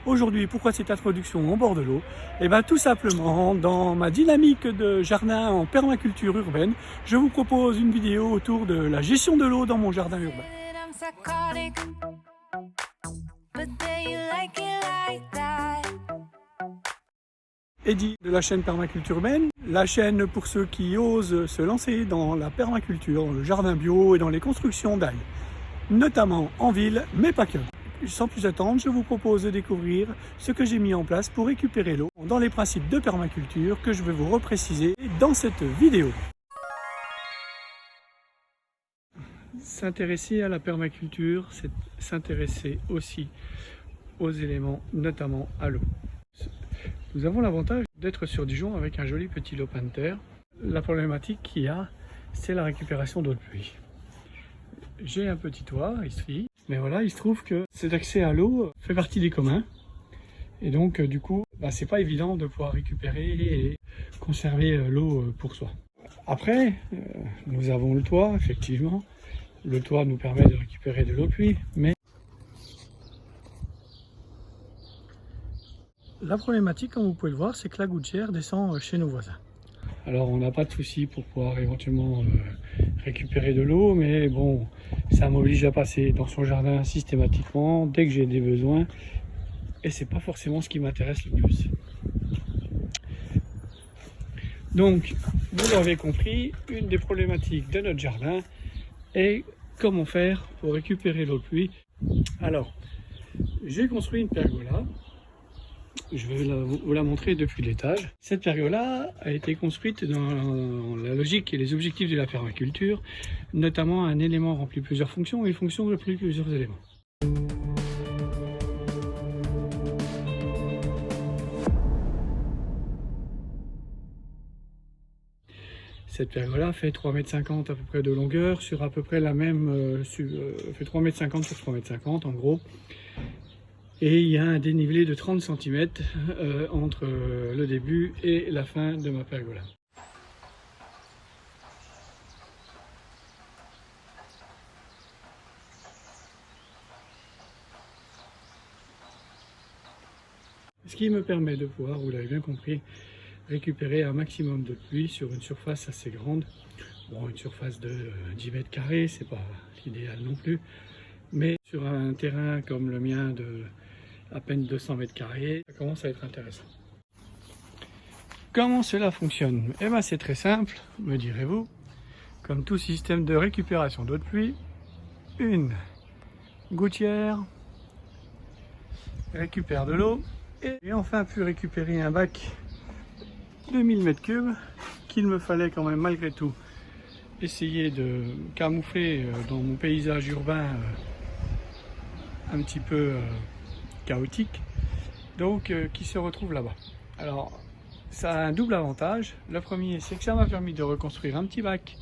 Aujourd'hui, pourquoi cette introduction en bord de l'eau? Eh bien tout simplement, dans ma dynamique de jardin en permaculture urbaine, je vous propose une vidéo autour de la gestion de l'eau dans mon jardin urbain. Eddy de la chaîne Permaculture Urbaine, la chaîne pour ceux qui osent se lancer dans la permaculture, dans le jardin bio et dans les constructions d'ail, notamment en ville, mais pas que. Sans plus attendre, je vous propose de découvrir ce que j'ai mis en place pour récupérer l'eau dans les principes de permaculture que je vais vous repréciser dans cette vidéo. S'intéresser à la permaculture, c'est s'intéresser aussi aux éléments, notamment à l'eau. Nous avons l'avantage d'être sur Dijon avec un joli petit lopin de terre. La problématique qu'il y a, c'est la récupération d'eau de pluie. J'ai un petit toit ici, mais voilà, il se trouve que cet accès à l'eau fait partie des communs. Et donc, du coup, c'est pas évident de pouvoir récupérer et conserver l'eau pour soi. Après, nous avons le toit, effectivement. Le toit nous permet de récupérer de l'eau de pluie, mais la problématique, comme vous pouvez le voir, c'est que la gouttière descend chez nos voisins. Alors on n'a pas de souci pour pouvoir éventuellement récupérer de l'eau, mais bon, ça m'oblige à passer dans son jardin systématiquement dès que j'ai des besoins, et c'est pas forcément ce qui m'intéresse le plus. Donc, vous l'avez compris, une des problématiques de notre jardin est comment faire pour récupérer l'eau de pluie. Alors, j'ai construit une pergola. Je vais vous la montrer depuis l'étage. Cette pergola a été construite dans la logique et les objectifs de la permaculture, notamment un élément remplit plusieurs fonctions et une fonction remplit plusieurs éléments. Cette pergola fait 3,50 m à peu près de longueur sur à peu près la même, fait 3,50 m sur 3,50 m en gros. Et il y a un dénivelé de 30 cm entre le début et la fin de ma pergola. Ce qui me permet de pouvoir, vous l'avez bien compris, récupérer un maximum de pluie sur une surface assez grande. Bon, une surface de 10 mètres carrés, c'est pas l'idéal non plus, mais sur un terrain comme le mien de à peine 200 mètres carrés, ça commence à être intéressant. Comment cela fonctionne? Eh bien c'est très simple, me direz-vous. Comme tout système de récupération d'eau de pluie, une gouttière récupère de l'eau et j'ai enfin pu récupérer un bac de 1000 m3 qu'il me fallait quand même malgré tout essayer de camoufler dans mon paysage urbain un petit peu chaotique, donc qui se retrouve là-bas. Alors ça a un double avantage. Le premier, c'est que ça m'a permis de reconstruire un petit bac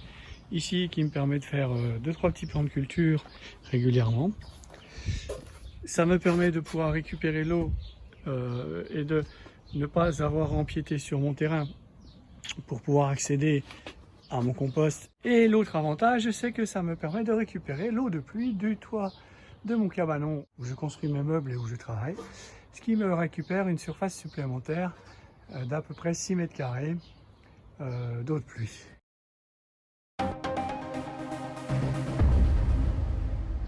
ici qui me permet de faire 2-3 petits plants de culture régulièrement. Ça me permet de pouvoir récupérer l'eau et de ne pas avoir à empiéter sur mon terrain pour pouvoir accéder à mon compost. Et l'autre avantage, c'est que ça me permet de récupérer l'eau de pluie du toit de mon cabanon où je construis mes meubles et où je travaille, ce qui me récupère une surface supplémentaire d'à peu près 6 mètres carrés d'eau de pluie.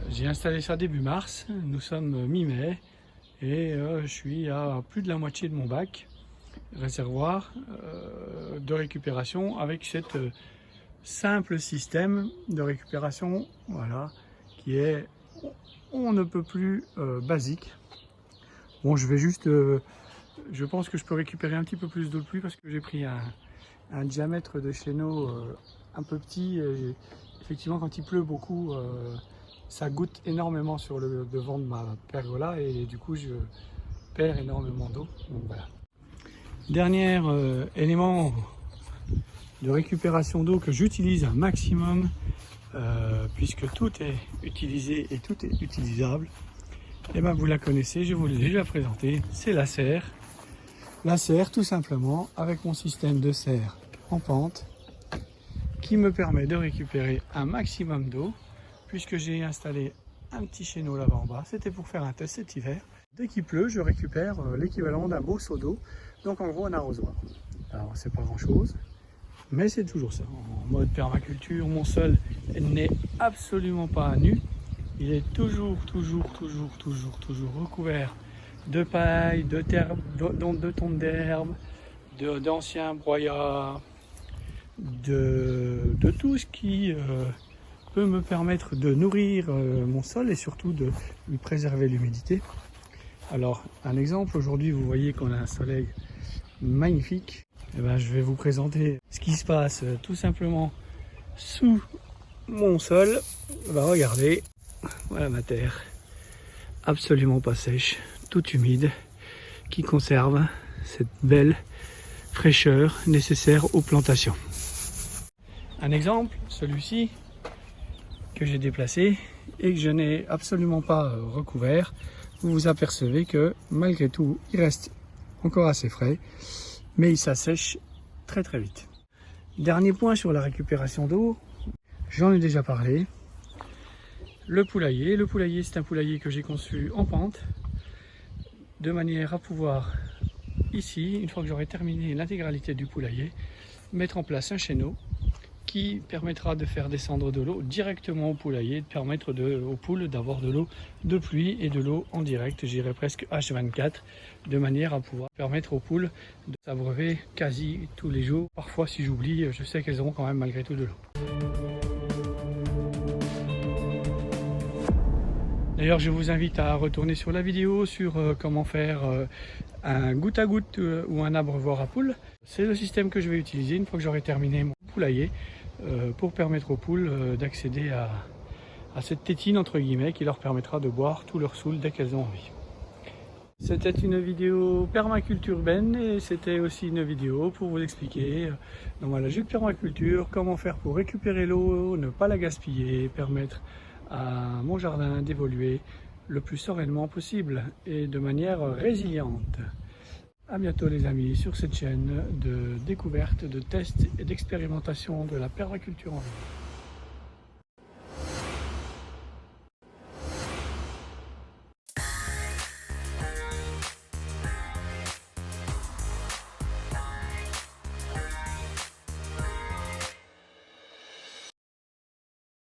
J'ai installé ça début mars, nous sommes mi-mai et je suis à plus de la moitié de mon bac réservoir de récupération avec cette simple système de récupération, voilà, qui est on ne peut plus basique. Bon, je vais juste, je pense que je peux récupérer un petit peu plus d'eau de pluie parce que j'ai pris un diamètre de chéneau un peu petit. Et effectivement, quand il pleut beaucoup, ça goutte énormément sur le devant de ma pergola et du coup, je perds énormément d'eau. Donc voilà. Dernier élément de récupération d'eau que j'utilise un maximum, puisque tout est utilisé et tout est utilisable. Et bien vous la connaissez, je vous l'ai déjà présenté, c'est la serre. La serre tout simplement avec mon système de serre en pente qui me permet de récupérer un maximum d'eau puisque j'ai installé un petit chéneau là-bas en bas. C'était pour faire un test cet hiver Dès qu'il pleut, je récupère l'équivalent d'un beau seau d'eau, donc en gros un arrosoir. Alors c'est pas grand chose, mais c'est toujours ça. En mode permaculture, mon sol n'est absolument pas à nu. Il est toujours recouvert de paille, de terre, de tonte d'herbe, d'anciens broyats, de tout ce qui peut me permettre de nourrir mon sol et surtout de lui préserver l'humidité. Alors un exemple, aujourd'hui vous voyez qu'on a un soleil magnifique. Et ben, je vais vous présenter ce qui se passe tout simplement sous mon sol. Ben, regardez, voilà ma terre, absolument pas sèche, toute humide, qui conserve cette belle fraîcheur nécessaire aux plantations. Un exemple, celui-ci que j'ai déplacé et que je n'ai absolument pas recouvert. Vous vous apercevez que malgré tout, il reste encore assez frais, mais il s'assèche très vite. Dernier point sur la récupération d'eau, j'en ai déjà parlé. Le poulailler c'est un poulailler que j'ai conçu en pente, de manière à pouvoir ici, une fois que j'aurai terminé l'intégralité du poulailler, mettre en place un chéneau qui permettra de faire descendre de l'eau directement au poulailler, de permettre aux poules d'avoir de l'eau de pluie et de l'eau en direct, j'irais presque H24, de manière à pouvoir permettre aux poules de s'abreuver quasi tous les jours. Parfois, si j'oublie, je sais qu'elles auront quand même malgré tout de l'eau. D'ailleurs, je vous invite à retourner sur la vidéo sur comment faire un goutte à goutte ou un abreuvoir à poules. C'est le système que je vais utiliser une fois que j'aurai terminé mon poulailler pour permettre aux poules d'accéder à cette tétine entre guillemets qui leur permettra de boire tout leur soul dès qu'elles ont envie. C'était une vidéo permaculture urbaine et c'était aussi une vidéo pour vous expliquer dans ma logique permaculture comment faire pour récupérer l'eau, ne pas la gaspiller, permettre à mon jardin d'évoluer le plus sereinement possible et de manière résiliente. À bientôt les amis sur cette chaîne de découverte, de tests et d'expérimentation de la permaculture en ligne.